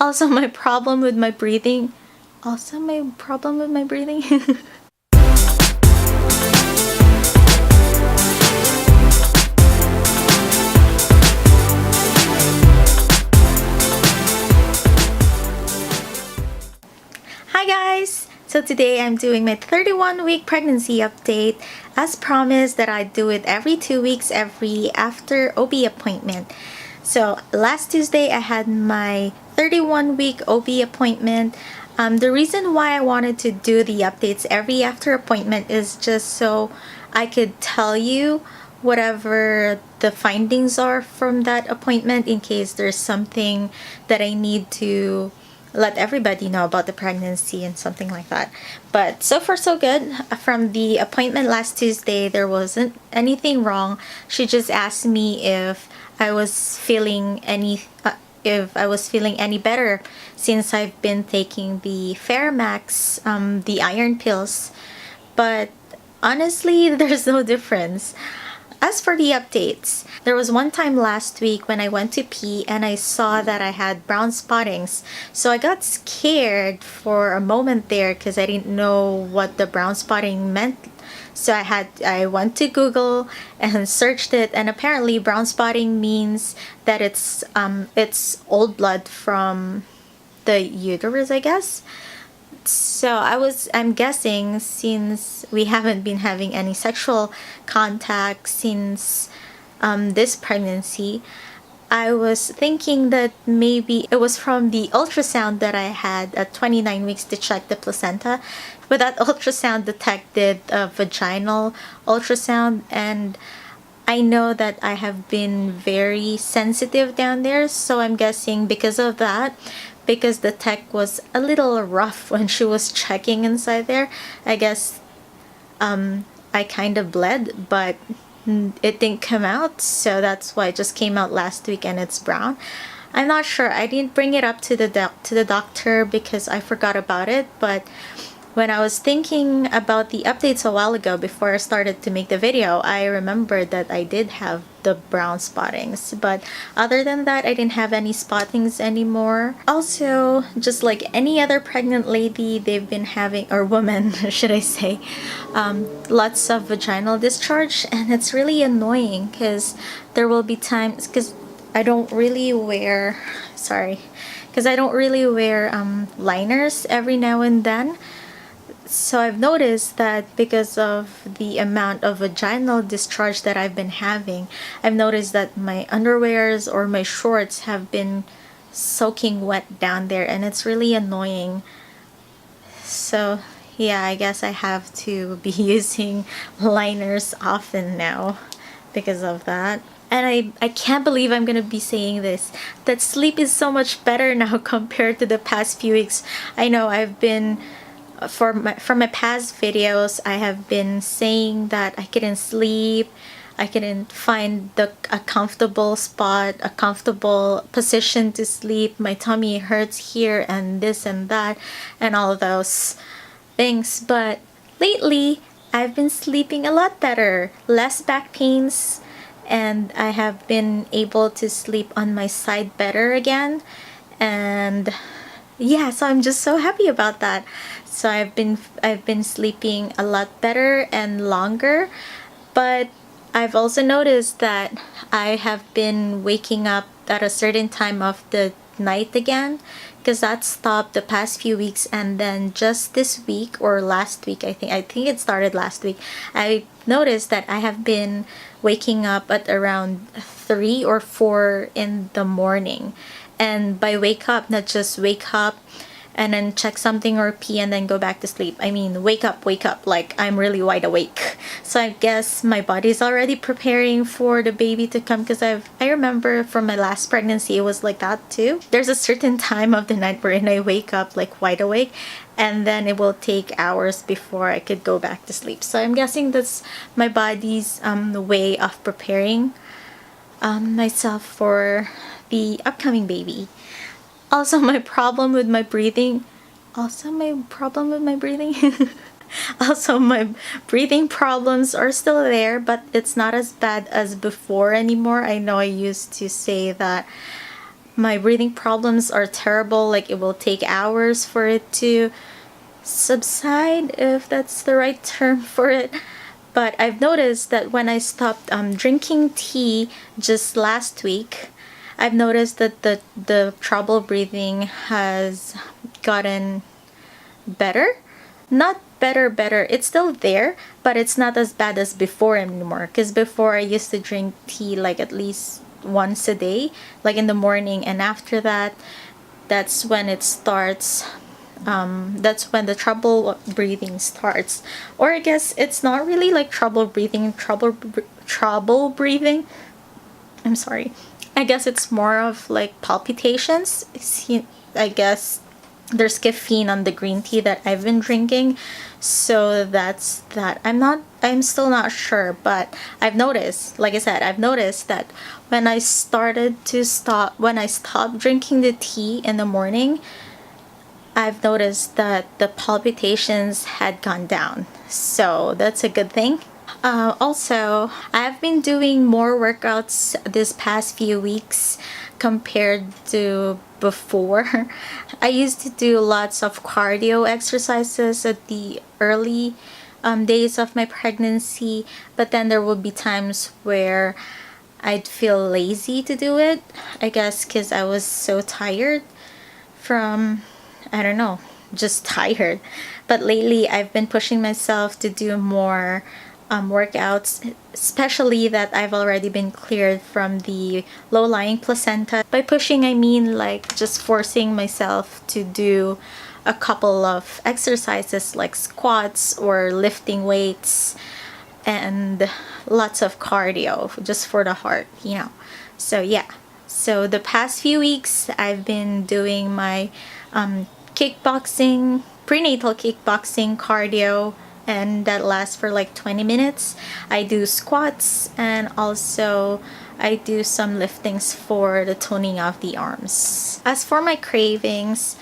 Also my problem with my breathing. Also my problem with my breathing. Hi guys! So today I'm doing my 31-week pregnancy update. As promised that I do it every 2 weeks every after OB appointment. So last Tuesday I had my 31-week OB appointment. The reason why I wanted to do the updates every after appointment is just so I could tell you whatever the findings are from that appointment in case there's something that I need to let everybody know about the pregnancy and something like that. But so far so good. From the appointment last Tuesday, there wasn't anything wrong. She just asked me if I was feeling any better since I've been taking the Fermax, the iron pills. But honestly, there's no difference. As for the updates, there was one time last week when I went to pee and I saw that I had brown spottings. So I got scared for a moment there because I didn't know what the brown spotting meant. So I went to Google and searched it, and apparently brown spotting means that it's old blood from the uterus, I guess. So I'm guessing, since we haven't been having any sexual contact since this pregnancy, I was thinking that maybe it was from the ultrasound that I had at 29 weeks to check the placenta. But that ultrasound detected a vaginal ultrasound, and I know that I have been very sensitive down there, so I'm guessing because of that, because the tech was a little rough when she was checking inside there, I guess I kind of bled, but it didn't come out, so that's why it just came out last week and it's brown. I'm not sure. I didn't bring it up to the doctor because I forgot about it, but when I was thinking about the updates a while ago before I started to make the video, I remembered that I did have the brown spottings. But other than that, I didn't have any spottings anymore. Also, just like any other pregnant lady, they've been having, or woman, should I say, lots of vaginal discharge. And it's really annoying because there will be times, because I don't really wear, liners every now and then. So I've noticed that because of the amount of vaginal discharge that I've been having, I've noticed that my underwears or my shorts have been soaking wet down there, and it's really annoying. So yeah, I guess I have to be using liners often now because of that. And I can't believe I'm gonna be saying this, that sleep is so much better now compared to the past few weeks. I know I've been from my past videos, I have been saying that I couldn't sleep, I couldn't find a comfortable spot, a comfortable position to sleep, my tummy hurts here and this and that and all of those things. But lately I've been sleeping a lot better, less back pains, and I have been able to sleep on my side better again. And yeah, so I'm just so happy about that. So I've been sleeping a lot better and longer, but I've also noticed that I have been waking up at a certain time of the night again, because that stopped the past few weeks, and then just this week or last week, I think it started last week, I noticed that I have been waking up at around 3 or 4 in the morning. And by wake up, not just wake up and then check something or pee and then go back to sleep. I mean, wake up, like I'm really wide awake. So I guess my body's already preparing for the baby to come, because I remember from my last pregnancy, it was like that too. There's a certain time of the night wherein I wake up like wide awake, and then it will take hours before I could go back to sleep. So I'm guessing that's my body's way of preparing myself for the upcoming baby. Also my problem with my breathing. Also my breathing problems are still there, but it's not as bad as before anymore. I know I used to say that my breathing problems are terrible. Like it will take hours for it to subside, if that's the right term for it. But I've noticed that when I stopped drinking tea just last week, I've noticed that the trouble breathing has gotten better. Not better. It's still there, but it's not as bad as before anymore. Because before I used to drink tea like at least once a day, like in the morning, and after that, that's when it starts. That's when the trouble breathing starts. Or I guess it's not really like trouble breathing. Trouble breathing. I'm sorry. I guess it's more of like palpitations. I guess there's caffeine on the green tea that I've been drinking, so that's that. I'm still not sure, but I've noticed, like I said, I've noticed that when I stopped drinking the tea in the morning, I've noticed that the palpitations had gone down, so that's a good thing. Also, I've been doing more workouts this past few weeks compared to before. I used to do lots of cardio exercises at the early days of my pregnancy, but then there would be times where I'd feel lazy to do it. I guess because I was so tired from, I don't know, just tired. But lately, I've been pushing myself to do more workouts, especially that I've already been cleared from the low-lying placenta. By pushing, I mean like just forcing myself to do a couple of exercises like squats or lifting weights and lots of cardio just for the heart, you know. So yeah. So the past few weeks, I've been doing my kickboxing, prenatal kickboxing cardio, and that lasts for like 20 minutes. I do squats, and also I do some liftings for the toning of the arms. As for my cravings,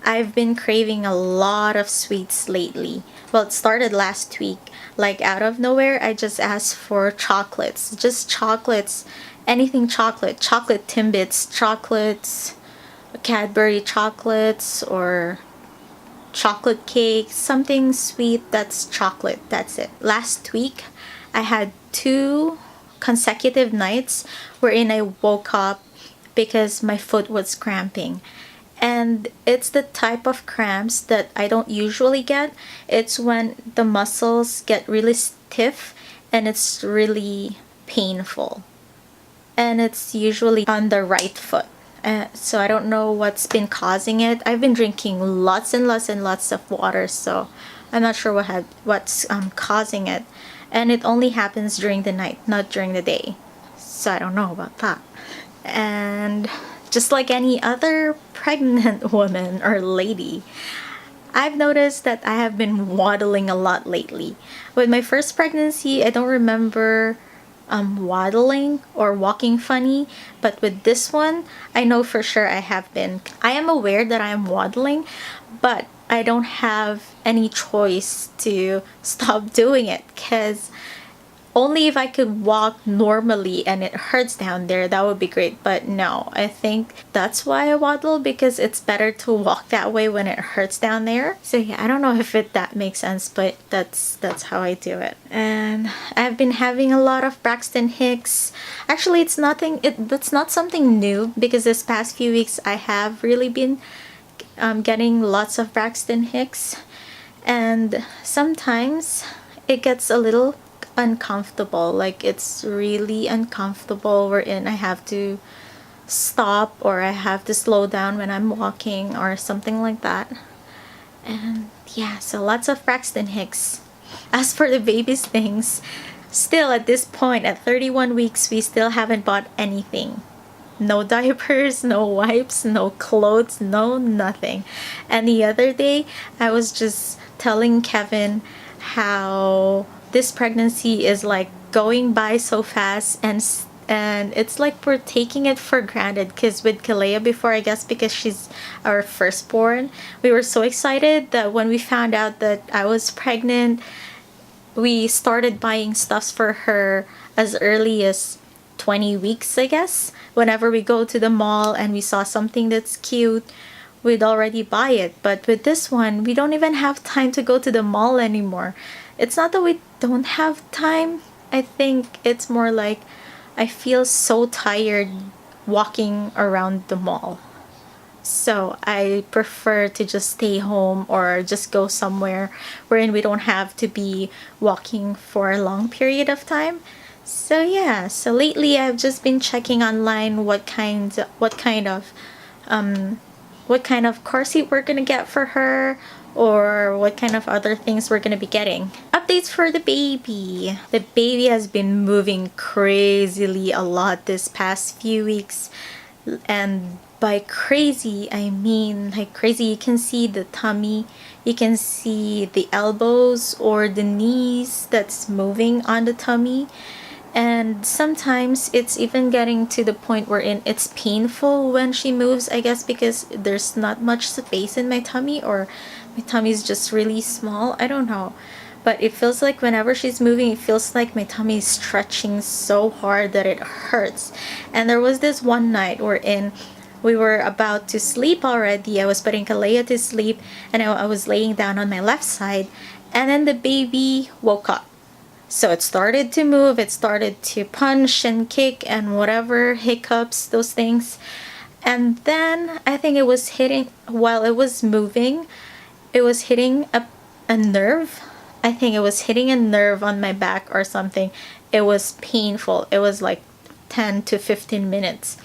I've been craving a lot of sweets lately. Well, it started last week. Like out of nowhere, I just asked for chocolates. Just chocolates. Anything chocolate. Chocolate Timbits, chocolates, Cadbury chocolates, or chocolate cake, something sweet that's chocolate. That's it. Last week, I had 2 consecutive nights wherein I woke up because my foot was cramping. And it's the type of cramps that I don't usually get. It's when the muscles get really stiff and it's really painful. And it's usually on the right foot. So I don't know what's been causing it. I've been drinking lots and lots of water, so I'm not sure what's causing it. And it only happens during the night, not during the day. So I don't know about that. And just like any other pregnant woman or lady, I've noticed that I have been waddling a lot lately. With my first pregnancy, I don't remember waddling or walking funny, but with this one, I know for sure I have been. I am aware that I am waddling, but I don't have any choice to stop doing it, because only if I could walk normally and it hurts down there, that would be great. But no, I think that's why I waddle, because it's better to walk that way when it hurts down there. So yeah, I don't know if that makes sense, but that's how I do it. And I've been having a lot of Braxton Hicks. Actually, that's not something new, because this past few weeks I have really been getting lots of Braxton Hicks, and sometimes it gets a little uncomfortable. Like it's really uncomfortable wherein I have to stop or I have to slow down when I'm walking or something like that. And yeah, so lots of Braxton Hicks. As for the baby's things, still at this point at 31 weeks, we still haven't bought anything. No diapers, no wipes, no clothes, no nothing. And the other day, I was just telling Kevin how this pregnancy is like going by so fast, and it's like we're taking it for granted. Because with Kalea before, I guess because she's our firstborn, we were so excited that when we found out that I was pregnant, we started buying stuffs for her as early as 20 weeks, I guess, whenever we go to the mall and we saw something that's cute, we'd already buy it. But with this one, we don't even have time to go to the mall anymore. It's not that we don't have time. I think it's more like I feel so tired walking around the mall. So I prefer to just stay home or just go somewhere wherein we don't have to be walking for a long period of time. So yeah, so lately I've just been checking online what kind of car seat we're gonna get for her, or what kind of other things we're gonna be getting. Updates for the baby. The baby has been moving crazily a lot this past few weeks, and by crazy I mean like crazy. You can see the tummy, you can see the elbows or the knees that's moving on the tummy. And sometimes it's even getting to the point wherein it's painful when she moves, I guess because there's not much space in my tummy, or my tummy is just really small. I don't know. But it feels like whenever she's moving, it feels like my tummy is stretching so hard that it hurts. And there was this one night wherein we were about to sleep already. I was putting Kalea to sleep, and I was laying down on my left side, and then the baby woke up. So it started to move, it started to punch and kick and whatever, hiccups, those things. And then I think it was hitting, while it was moving, it was hitting a nerve. I think it was hitting a nerve on my back or something. It was painful. It was like 10 to 15 minutes.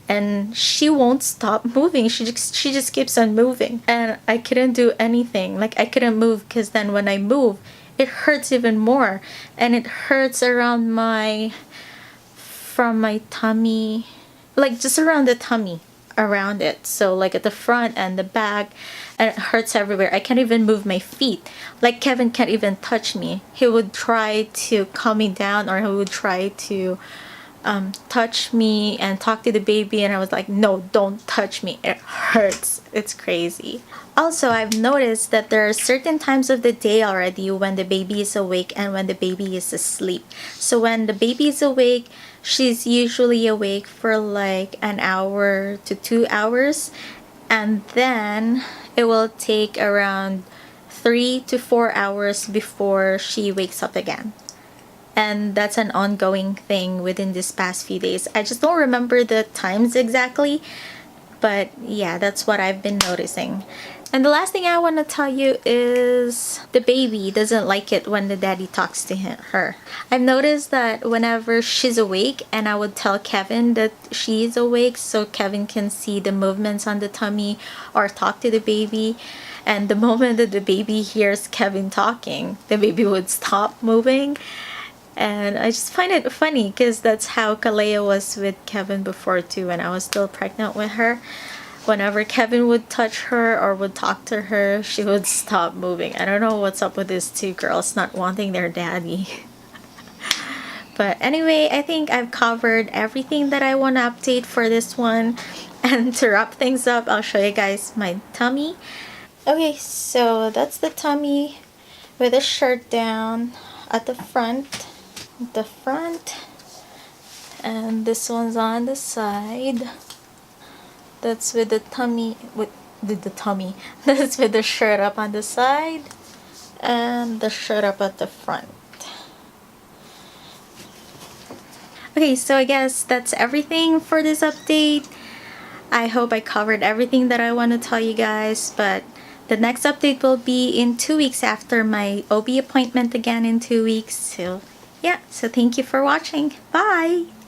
And she won't stop moving. She just keeps on moving. And I couldn't do anything. Like I couldn't move, because then when I move, it hurts even more, and it hurts around from my tummy, like just around the tummy, around it. So like at the front and the back, and it hurts everywhere. I can't even move my feet. Like Kevin can't even touch me. He would try to calm me down, or he would try to touch me and talk to the baby, and I was like, no, don't touch me, it hurts. It's crazy. Also, I've noticed that there are certain times of the day already when the baby is awake and when the baby is asleep. So when the baby is awake, she's usually awake for like an hour to 2 hours, and then it will take around 3 to 4 hours before she wakes up again. And that's an ongoing thing within this past few days. I just don't remember the times exactly, but yeah, that's what I've been noticing. And the last thing I want to tell you is the baby doesn't like it when the daddy talks to her. I've noticed that whenever she's awake, and I would tell Kevin that she's awake so Kevin can see the movements on the tummy or talk to the baby, and the moment that the baby hears Kevin talking, the baby would stop moving. And I just find it funny because that's how Kalea was with Kevin before too, when I was still pregnant with her. Whenever Kevin would touch her or would talk to her, she would stop moving. I don't know what's up with these two girls not wanting their daddy. But anyway, I think I've covered everything that I want to update for this one. And to wrap things up, I'll show you guys my tummy. Okay, so that's the tummy with the shirt down at the front. And this one's on the side. That's with the tummy, with the tummy. That's with the shirt up on the side, and the shirt up at the front. Okay, so I guess that's everything for this update. I hope I covered everything that I want to tell you guys, but the next update will be in 2 weeks after my OB appointment again in 2 weeks. So yeah, so thank you for watching. Bye!